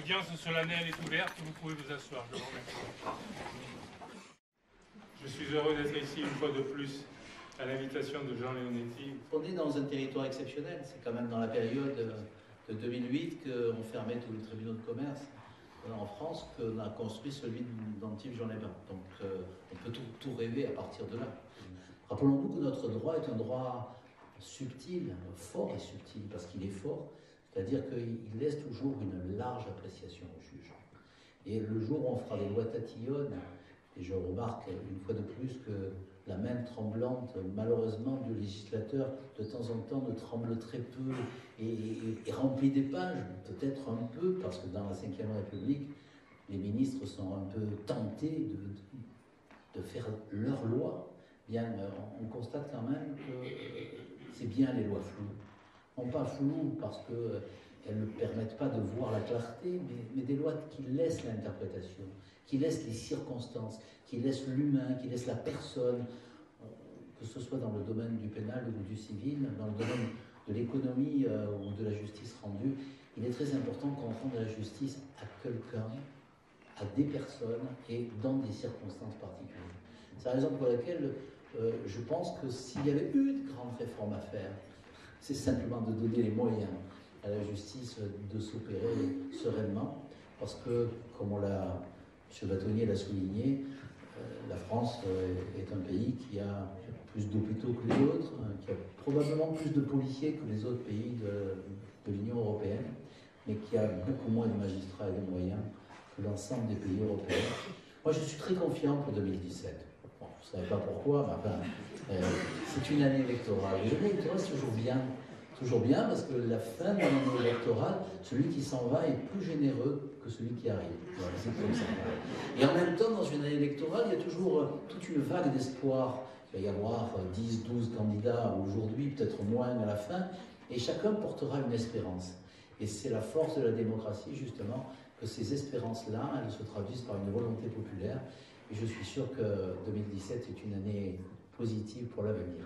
L'audience solennelle est ouverte, vous pouvez vous asseoir, je vous remercie. Je suis heureux d'être ici une fois de plus à l'invitation de Jean Leonetti. On est dans un territoire exceptionnel, c'est quand même dans la période de 2008 qu'on fermait tous les tribunaux de commerce en France, qu'on a construit celui d'Antibes Jean Lébin. Donc on peut tout rêver à partir de là. Rappelons-nous que notre droit est un droit subtil, fort et subtil, parce qu'il est fort, c'est-à-dire qu'il laisse toujours une large appréciation au juge. Et le jour où on fera des lois tatillonnes, et je remarque une fois de plus que la main tremblante, malheureusement, du législateur, de temps en temps, ne tremble très peu et remplit des pages, peut-être un peu, parce que dans la Ve République, les ministres sont un peu tentés de faire leur loi. Bien, on constate quand même que c'est bien les lois floues. Non pas floues parce qu'elles ne permettent pas de voir la clarté, mais des lois qui laissent l'interprétation, qui laissent les circonstances, qui laissent l'humain, qui laissent la personne, que ce soit dans le domaine du pénal ou du civil, dans le domaine de l'économie ou de la justice rendue. Il est très important qu'on rende la justice à quelqu'un, à des personnes et dans des circonstances particulières. C'est la raison pour laquelle je pense que s'il y avait une grande réforme à faire, c'est simplement de donner les moyens à la justice de s'opérer sereinement, parce que, comme M. Bâtonnier l'a souligné, la France est un pays qui a plus d'hôpitaux que les autres, qui a probablement plus de policiers que les autres pays de l'Union européenne, mais qui a beaucoup moins de magistrats et de moyens que l'ensemble des pays européens. Moi, je suis très confiant pour 2017. Bon, vous ne savez pas pourquoi, mais enfin, c'est une année électorale. Et l'année électorale, c'est toujours bien, parce que la fin de l'année électorale, celui qui s'en va est plus généreux que celui qui arrive. Voilà, c'est comme ça. Et en même temps, dans une année électorale, il y a toujours toute une vague d'espoir. Il va y avoir 10, 12 candidats aujourd'hui, peut-être moins à la fin, et chacun portera une espérance. Et c'est la force de la démocratie, justement, que ces espérances-là, elles se traduisent par une volonté populaire. Et je suis sûr que 2017 est une année positive pour l'avenir.